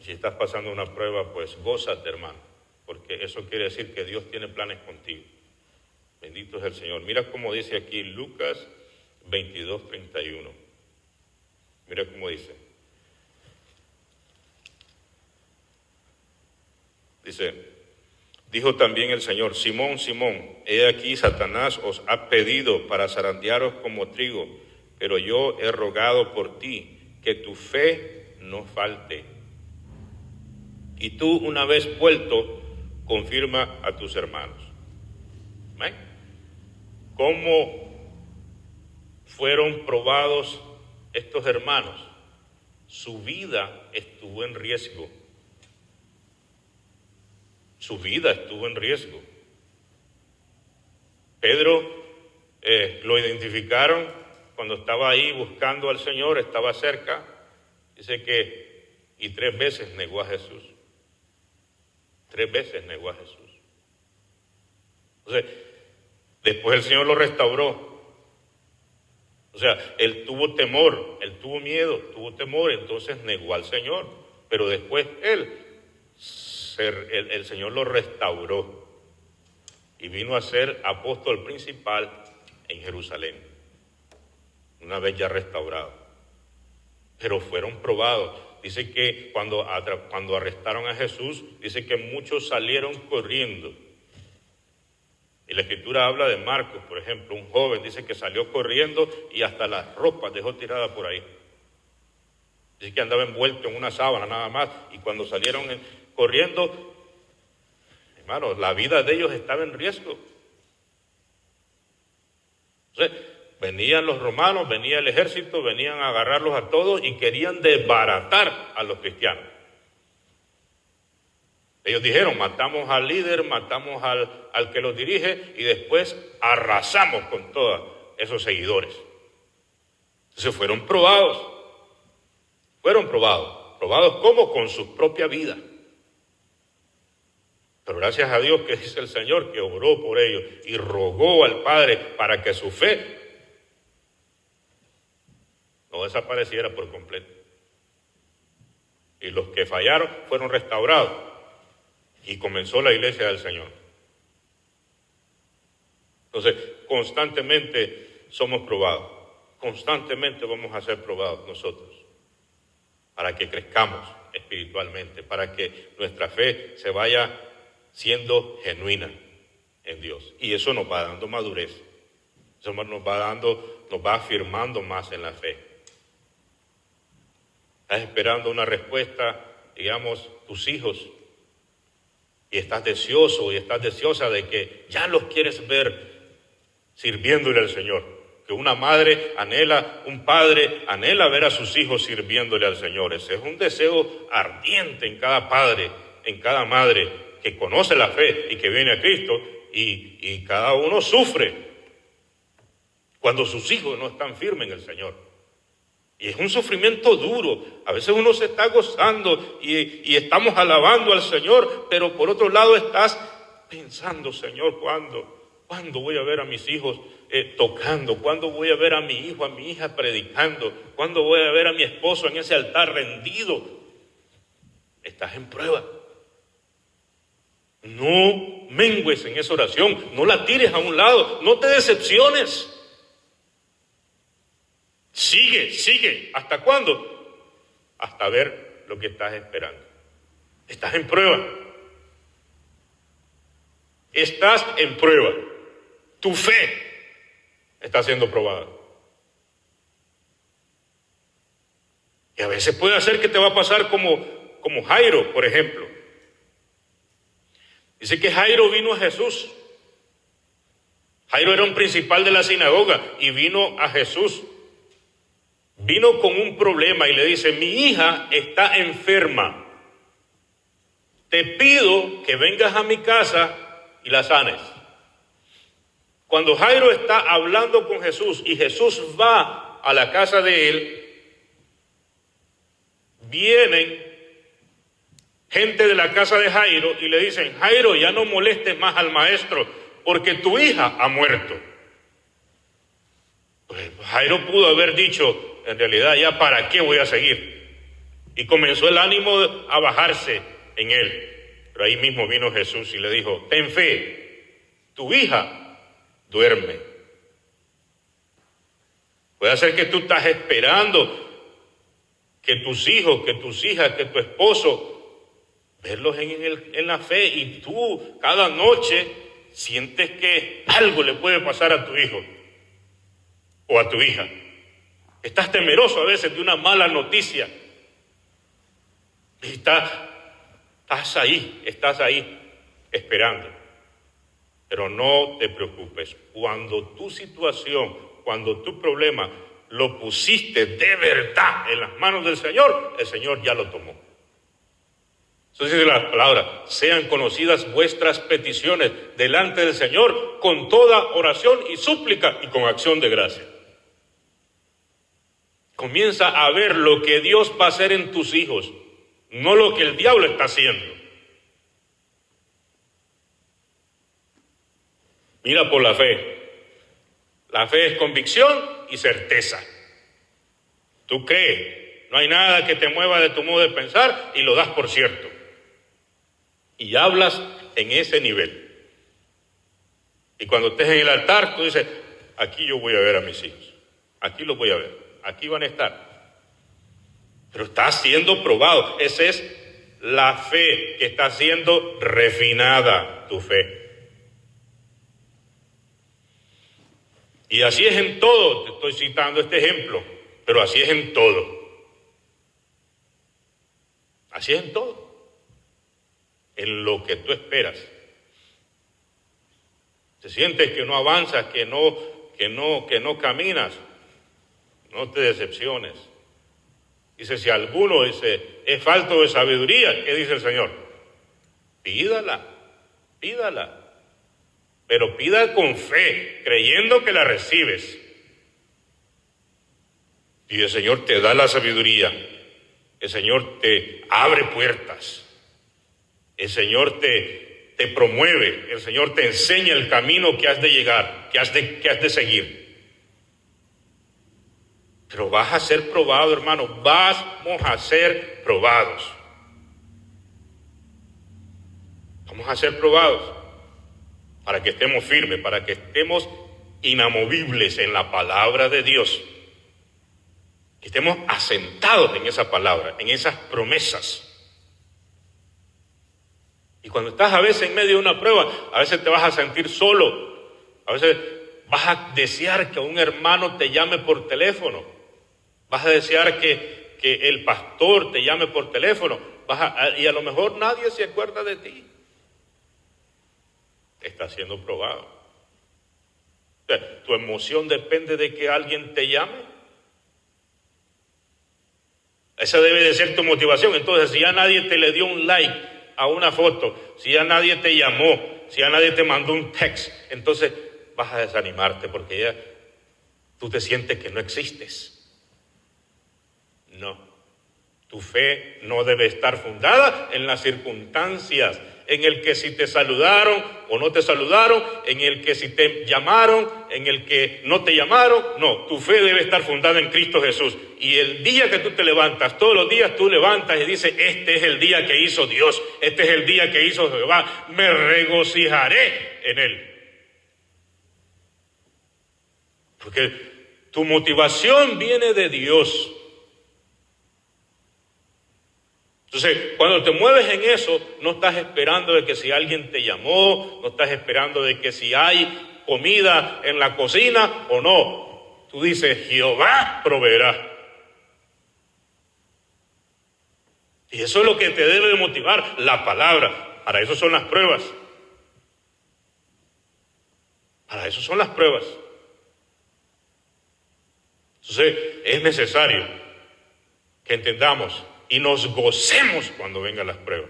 Si estás pasando una prueba, pues gózate, hermano, porque eso quiere decir que Dios tiene planes contigo. Bendito es el Señor. Mira cómo dice aquí Lucas 22:31. Mira cómo dice. Dice, dijo también el Señor, Simón, Simón, he aquí Satanás os ha pedido para zarandearos como trigo, pero yo he rogado por ti que tu fe no falte. Y tú, una vez vuelto, confirma a tus hermanos. ¿Ven? ¿Cómo fueron probados estos hermanos? Su vida estuvo en riesgo. Su vida estuvo en riesgo. Pedro lo identificaron cuando estaba ahí buscando al Señor, estaba cerca. Dice que, y 3 veces negó a Jesús. 3 veces negó a Jesús. Entonces, después el Señor lo restauró. O sea, él tuvo temor, él tuvo miedo, tuvo temor, entonces negó al Señor. Pero después el Señor lo restauró y vino a ser apóstol principal en Jerusalén, una vez ya restaurado. Pero fueron probados. Dice que cuando arrestaron a Jesús, dice que muchos salieron corriendo. Y la Escritura habla de Marcos, por ejemplo, un joven dice que salió corriendo y hasta las ropas dejó tiradas por ahí. Dice que andaba envuelto en una sábana nada más, y cuando salieron corriendo, hermanos, la vida de ellos estaba en riesgo. Entonces, venían los romanos, venía el ejército, venían a agarrarlos a todos y querían desbaratar a los cristianos. Ellos dijeron, matamos al líder, matamos al que los dirige y después arrasamos con todos esos seguidores. Entonces fueron probados. ¿Probados cómo? Con su propia vida. Pero gracias a Dios que dice el Señor que obró por ellos y rogó al Padre para que su fe no desapareciera por completo. Y los que fallaron fueron restaurados y comenzó la iglesia del Señor. Entonces, constantemente somos probados, constantemente vamos a ser probados nosotros, para que crezcamos espiritualmente, para que nuestra fe se vaya siendo genuina en Dios. Y eso nos va dando madurez, eso nos va afirmando más en la fe. Estás esperando una respuesta, digamos, tus hijos, y estás deseoso y estás deseosa de que ya los quieres ver sirviéndole al Señor. Que una madre anhela, un padre anhela ver a sus hijos sirviéndole al Señor. Ese es un deseo ardiente en cada padre, en cada madre que conoce la fe y que viene a Cristo, y cada uno sufre cuando sus hijos no están firmes en el Señor. Y es un sufrimiento duro. A veces uno se está gozando y estamos alabando al Señor, pero por otro lado estás pensando, Señor, ¿cuándo voy a ver a mis hijos tocando? ¿Cuándo voy a ver a mi hijo, a mi hija predicando? ¿Cuándo voy a ver a mi esposo en ese altar rendido? Estás en prueba. No mengues en esa oración, no la tires a un lado, no te decepciones. Sigue. ¿Hasta cuándo? Hasta ver lo que estás esperando. Estás en prueba. Estás en prueba. Tu fe está siendo probada. Y a veces puede hacer que te va a pasar como Jairo, por ejemplo. Dice que Jairo vino a Jesús. Jairo era un principal de la sinagoga y vino a Jesús. Vino con un problema y le dice, mi hija está enferma. Te pido que vengas a mi casa y la sanes. Cuando Jairo está hablando con Jesús y Jesús va a la casa de él, vienen gente de la casa de Jairo y le dicen, Jairo, ya no molestes más al maestro porque tu hija ha muerto. Pues Jairo pudo haber dicho, en realidad, ya para qué voy a seguir. Y comenzó el ánimo a bajarse en él. Pero ahí mismo vino Jesús y le dijo, ten fe, tu hija duerme. Puede ser que tú estás esperando que tus hijos, que tus hijas, que tu esposo, verlos en la fe, y tú cada noche sientes que algo le puede pasar a tu hijo o a tu hija. Estás temeroso a veces de una mala noticia. Y estás ahí, esperando. Pero no te preocupes. Cuando tu situación, cuando tu problema lo pusiste de verdad en las manos del Señor, el Señor ya lo tomó. Eso dice la palabra: sean conocidas vuestras peticiones delante del Señor con toda oración y súplica y con acción de gracia. Comienza a ver lo que Dios va a hacer en tus hijos, no lo que el diablo está haciendo. Mira por la fe. La fe es convicción y certeza. Tú crees, no hay nada que te mueva de tu modo de pensar y lo das por cierto. Y hablas en ese nivel. Y cuando estés en el altar, tú dices: aquí yo voy a ver a mis hijos, aquí los voy a ver, aquí van a estar. Pero está siendo probado. Esa es la fe que está siendo refinada, tu fe. Y así es en todo. Te estoy citando este ejemplo, pero así es en todo. Así es en todo. En lo que tú esperas. Te sientes que no avanzas, que no caminas, no te decepciones. Dice: si alguno dice es falto de sabiduría, ¿qué dice el Señor? Pídala, pero pida con fe, creyendo que la recibes. Y el Señor te da la sabiduría, el Señor te abre puertas, el Señor te promueve, el Señor te enseña el camino que has de llegar, que has de seguir. Pero vas a ser probado, hermano, vamos a ser probados. Vamos a ser probados para que estemos firmes, para que estemos inamovibles en la palabra de Dios, que estemos asentados en esa palabra, en esas promesas. Y cuando estás a veces en medio de una prueba, a veces te vas a sentir solo, a veces vas a desear que un hermano te llame por teléfono, vas a desear que el pastor te llame por teléfono, y a lo mejor nadie se acuerda de ti. Está siendo probado. O sea, ¿tu emoción depende de que alguien te llame? Esa debe de ser tu motivación. Entonces, si ya nadie te le dio un like a una foto, si ya nadie te llamó, si ya nadie te mandó un text, entonces vas a desanimarte porque ya tú te sientes que no existes. No, tu fe no debe estar fundada en las circunstancias, en el que si te saludaron o no te saludaron, en el que si te llamaron, en el que no te llamaron. No, tu fe debe estar fundada en Cristo Jesús. Y el día que tú te levantas, todos los días tú levantas y dices: este es el día que hizo Dios, este es el día que hizo Jehová, me regocijaré en él. Porque tu motivación viene de Dios. Entonces, cuando te mueves en eso, no estás esperando de que si alguien te llamó, no estás esperando de que si hay comida en la cocina o no. Tú dices: Jehová proveerá. Y eso es lo que te debe de motivar, la palabra. Para eso son las pruebas. Para eso son las pruebas. Entonces, es necesario que entendamos y nos gocemos cuando vengan las pruebas.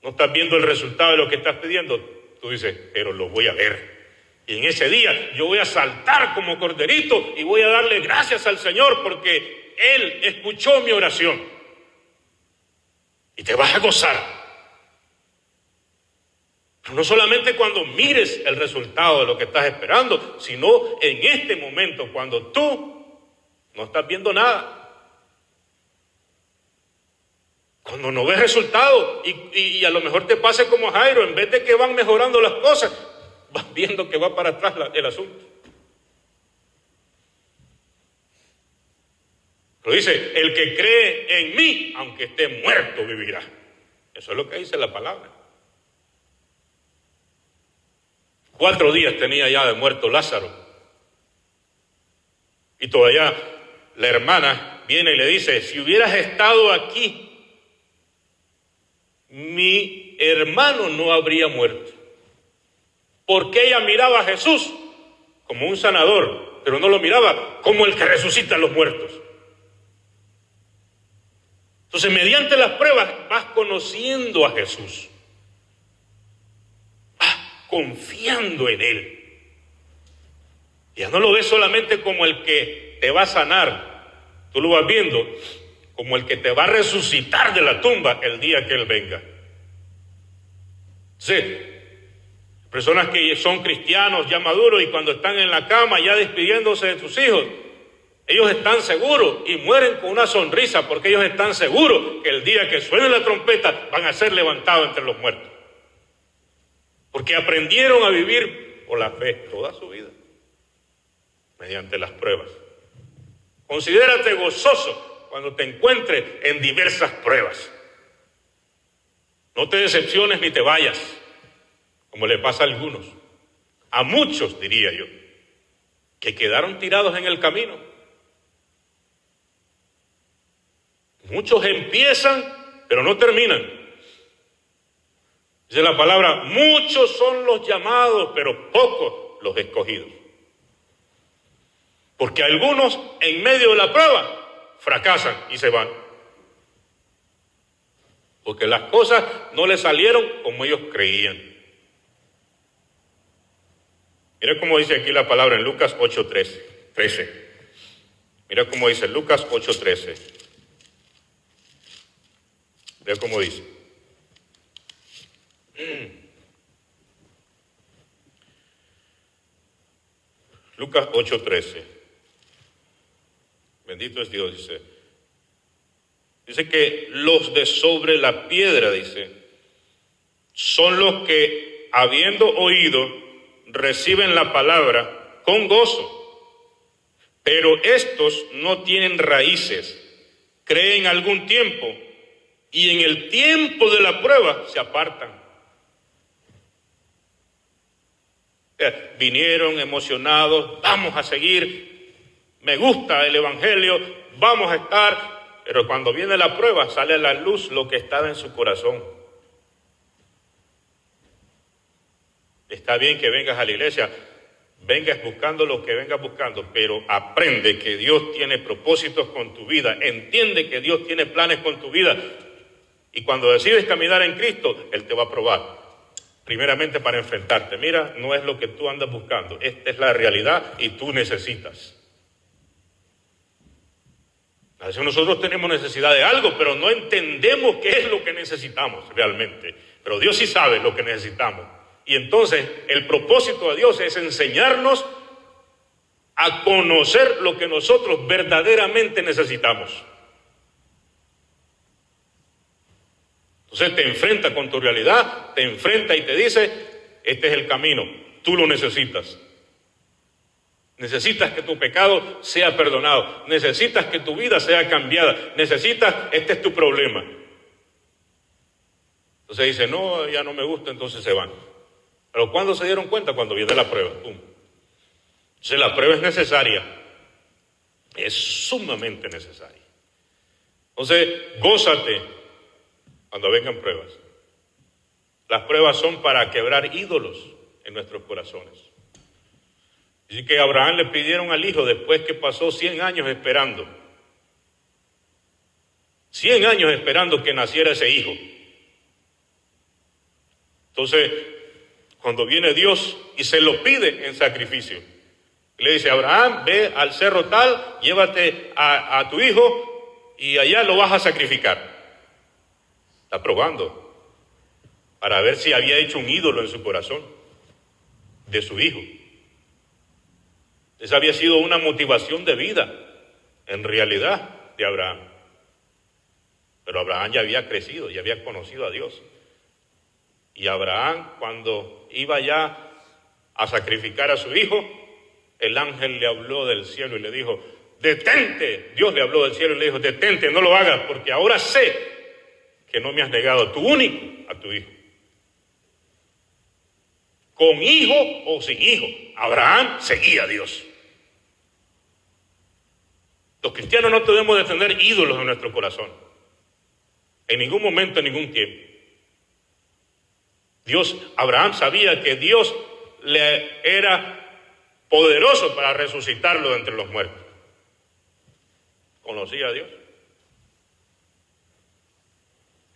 No estás viendo el resultado de lo que estás pidiendo. Tú dices: pero lo voy a ver. Y en ese día yo voy a saltar como corderito y voy a darle gracias al Señor porque Él escuchó mi oración. Y te vas a gozar. Pero no solamente cuando mires el resultado de lo que estás esperando, sino en este momento cuando tú no estás viendo nada. Cuando no ves resultado y a lo mejor te pase como a Jairo, en vez de que van mejorando las cosas, vas viendo que va para atrás el asunto. Lo dice: el que cree en mí, aunque esté muerto, vivirá. Eso es lo que dice la palabra. 4 días tenía ya de muerto Lázaro. Y todavía la hermana viene y le dice: si hubieras estado aquí, mi hermano no habría muerto. Porque ella miraba a Jesús como un sanador, pero no lo miraba como el que resucita a los muertos. Entonces, mediante las pruebas vas conociendo a Jesús, vas confiando en Él. Ya no lo ves solamente como el que te va a sanar, tú lo vas viendo como el que te va a resucitar de la tumba el día que Él venga. Sí, personas que son cristianos ya maduros y cuando están en la cama ya despidiéndose de sus hijos, ellos están seguros y mueren con una sonrisa porque ellos están seguros que el día que suene la trompeta van a ser levantados entre los muertos. Porque aprendieron a vivir por la fe toda su vida, mediante las pruebas. Considérate gozoso cuando te encuentres en diversas pruebas. No te decepciones ni te vayas, como le pasa a algunos, a muchos diría yo, que quedaron tirados en el camino. Muchos empiezan, pero no terminan. Dice la palabra, muchos son los llamados, pero pocos los escogidos. Porque algunos en medio de la prueba fracasan y se van. Porque las cosas no les salieron como ellos creían. Mira cómo dice aquí la palabra en Lucas 8:13. Mira cómo dice Lucas 8:13. Mira cómo dice. Lucas 8:13. Bendito es Dios, dice. Dice que los de sobre la piedra, dice, son los que, habiendo oído, reciben la palabra con gozo. Pero estos no tienen raíces, creen algún tiempo, y en el tiempo de la prueba se apartan. Vinieron emocionados, vamos a seguir, me gusta el evangelio, vamos a estar, pero cuando viene la prueba sale a la luz lo que estaba en su corazón. Está bien que vengas a la iglesia, vengas buscando lo que vengas buscando, pero aprende que Dios tiene propósitos con tu vida, entiende que Dios tiene planes con tu vida. Y cuando decides caminar en Cristo, Él te va a probar. Primeramente para enfrentarte. Mira, no es lo que tú andas buscando. Esta es la realidad y tú necesitas. A veces nosotros tenemos necesidad de algo, pero no entendemos qué es lo que necesitamos realmente. Pero Dios sí sabe lo que necesitamos. Y entonces el propósito de Dios es enseñarnos a conocer lo que nosotros verdaderamente necesitamos. Entonces te enfrenta con tu realidad, te enfrenta y te dice, este es el camino, tú lo necesitas. Necesitas que tu pecado sea perdonado, necesitas que tu vida sea cambiada, necesitas, este es tu problema. Entonces dice, no, ya no me gusta, entonces se van. Pero ¿cuándo se dieron cuenta? Cuando viene la prueba. ¡Pum! Entonces la prueba es necesaria, es sumamente necesaria. Entonces, gózate cuando vengan pruebas. Las pruebas son para quebrar ídolos en nuestros corazones. Dice que a Abraham le pidieron al hijo después que pasó 100 años esperando. 100 años esperando que naciera ese hijo. Entonces, cuando viene Dios y se lo pide en sacrificio, le dice, Abraham, ve al cerro tal, llévate a tu hijo y allá lo vas a sacrificar. Está probando para ver si había hecho un ídolo en su corazón de su hijo. Esa había sido una motivación de vida, en realidad, de Abraham. Pero Abraham ya había crecido, ya había conocido a Dios. Y Abraham, cuando iba ya a sacrificar a su hijo, el ángel le habló del cielo y le dijo, detente. Dios le habló del cielo y le dijo, detente, no lo hagas, porque ahora sé que no me has negado a tu único, a tu hijo. Con hijo o sin hijo, Abraham seguía a Dios. Los cristianos no debemos de tener ídolos en nuestro corazón. En ningún momento, en ningún tiempo. Abraham sabía que Dios le era poderoso para resucitarlo de entre los muertos. Conocía a Dios.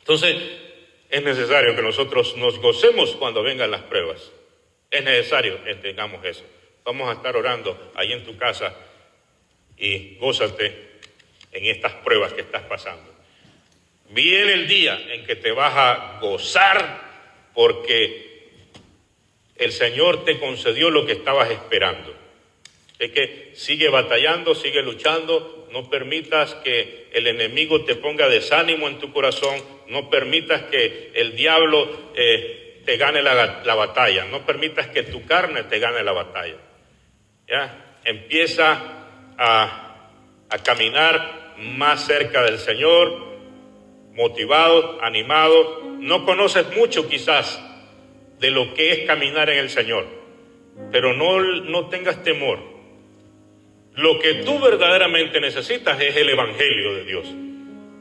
Entonces, es necesario que nosotros nos gocemos cuando vengan las pruebas. Es necesario que tengamos eso. Vamos a estar orando ahí en tu casa y gózate en estas pruebas que estás pasando. Viene el día en que te vas a gozar porque el Señor te concedió lo que estabas esperando. Es que sigue batallando, sigue luchando, no permitas que el enemigo te ponga desánimo en tu corazón, no permitas que el diablo te gane la batalla, no permitas que tu carne te gane la batalla. ¿Ya? Empieza a caminar más cerca del Señor, motivado, animado. No conoces mucho quizás de lo que es caminar en el Señor, pero no tengas temor. Lo que tú verdaderamente necesitas es el Evangelio de Dios,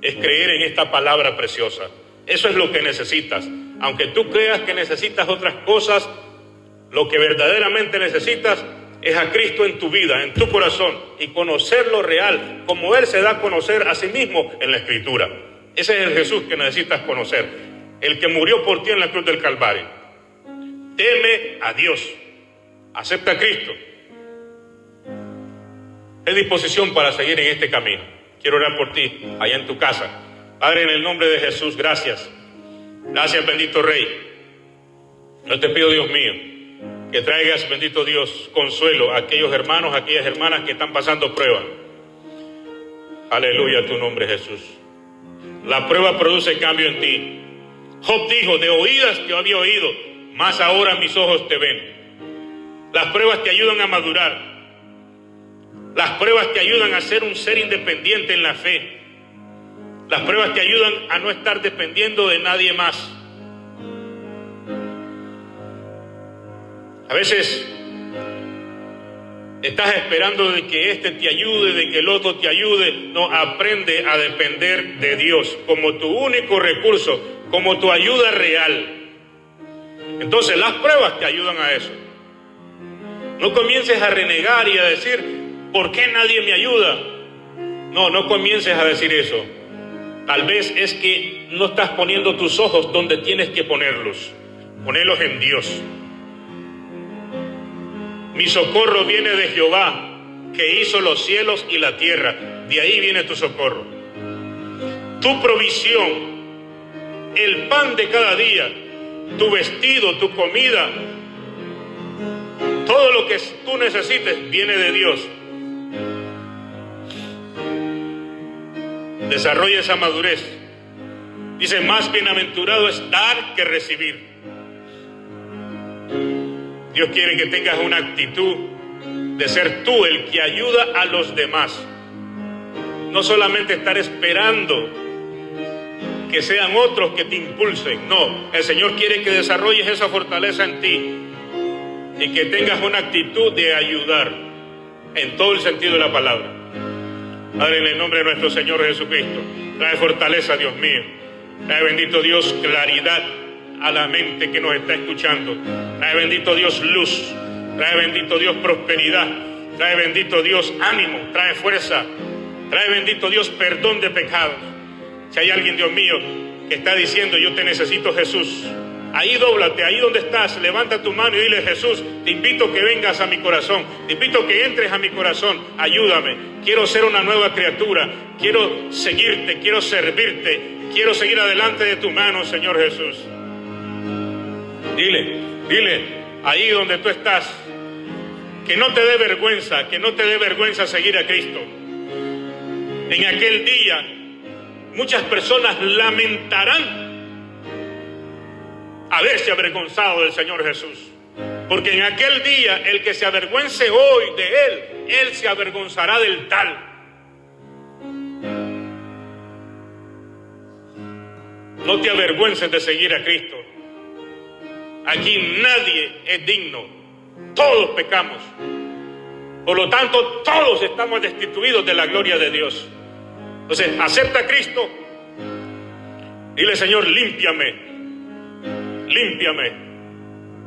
es creer en esta palabra preciosa. Eso es lo que necesitas. Aunque tú creas que necesitas otras cosas, lo que verdaderamente necesitas es a Cristo en tu vida, en tu corazón, y conocerlo real, como Él se da a conocer a sí mismo en la Escritura. Ese es el Jesús que necesitas conocer, el que murió por ti en la cruz del Calvario. Teme a Dios, acepta a Cristo. Es disposición para seguir en este camino. Quiero orar por ti, allá en tu casa. Padre, en el nombre de Jesús, gracias. Gracias, bendito Rey. Yo te pido, Dios mío, que traigas, bendito Dios, consuelo a aquellos hermanos, a aquellas hermanas que están pasando pruebas. Aleluya a tu nombre, Jesús. La prueba produce cambio en ti. Job dijo, de oídas te había oído, mas ahora mis ojos te ven. Las pruebas te ayudan a madurar. Las pruebas te ayudan a ser un ser independiente en la fe. Las pruebas te ayudan a no estar dependiendo de nadie más. A veces estás esperando de que este te ayude, de que el otro te ayude. No, aprende a depender de Dios como tu único recurso, como tu ayuda real. Entonces las pruebas te ayudan a eso. No comiences a renegar y a decir, ¿por qué nadie me ayuda? No comiences a decir eso. Tal vez es que no estás poniendo tus ojos donde tienes que ponerlos. Ponelos en Dios. Mi socorro viene de Jehová, que hizo los cielos y la tierra. De ahí viene tu socorro. Tu provisión, el pan de cada día, tu vestido, tu comida, todo lo que tú necesites viene de Dios. Desarrolla esa madurez. Dice, más bienaventurado es dar que recibir. Dios quiere que tengas una actitud de ser tú el que ayuda a los demás. No solamente estar esperando que sean otros que te impulsen. No, el Señor quiere que desarrolles esa fortaleza en ti y que tengas una actitud de ayudar en todo el sentido de la palabra. Padre, en el nombre de nuestro Señor Jesucristo, trae fortaleza, Dios mío. Trae, bendito Dios, claridad a la mente que nos está escuchando. Trae, bendito Dios, luz. Trae, bendito Dios, prosperidad. Trae, bendito Dios, ánimo. Trae fuerza. Trae, bendito Dios, perdón de pecados. Si hay alguien, Dios mío, que está diciendo, yo te necesito, Jesús, ahí dóblate, ahí donde estás, levanta tu mano y dile, Jesús, te invito a que vengas a mi corazón, te invito a que entres a mi corazón, ayúdame, quiero ser una nueva criatura, quiero seguirte, quiero servirte, quiero seguir adelante de tu mano, Señor Jesús. Dile, ahí donde tú estás, que no te dé vergüenza seguir a Cristo. En aquel día, muchas personas lamentarán haberse avergonzado del Señor Jesús, porque en aquel día el que se avergüence hoy de Él se avergonzará del tal. No te avergüences de seguir a Cristo. Aquí nadie es digno, todos pecamos, por lo tanto todos estamos destituidos de la gloria de Dios. Entonces acepta a Cristo, dile, Señor, límpiame,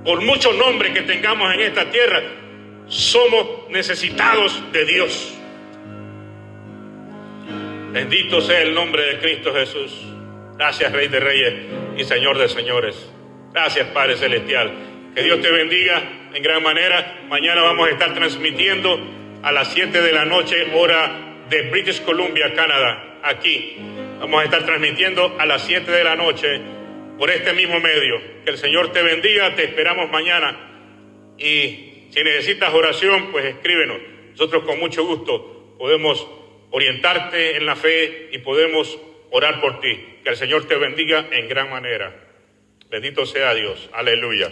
por mucho nombre que tengamos en esta tierra, somos necesitados de Dios. Bendito sea el nombre de Cristo Jesús. Gracias, Rey de Reyes y Señor de Señores. Gracias, Padre Celestial. Que Dios te bendiga en gran manera. Mañana vamos a estar transmitiendo a las 7 de la noche, hora de British Columbia, Canadá. Aquí vamos a estar transmitiendo a las 7 de la noche por este mismo medio. Que el Señor te bendiga. Te esperamos mañana. Y si necesitas oración, pues escríbenos. Nosotros con mucho gusto podemos orientarte en la fe y podemos orar por ti. Que el Señor te bendiga en gran manera. Bendito sea Dios. Aleluya.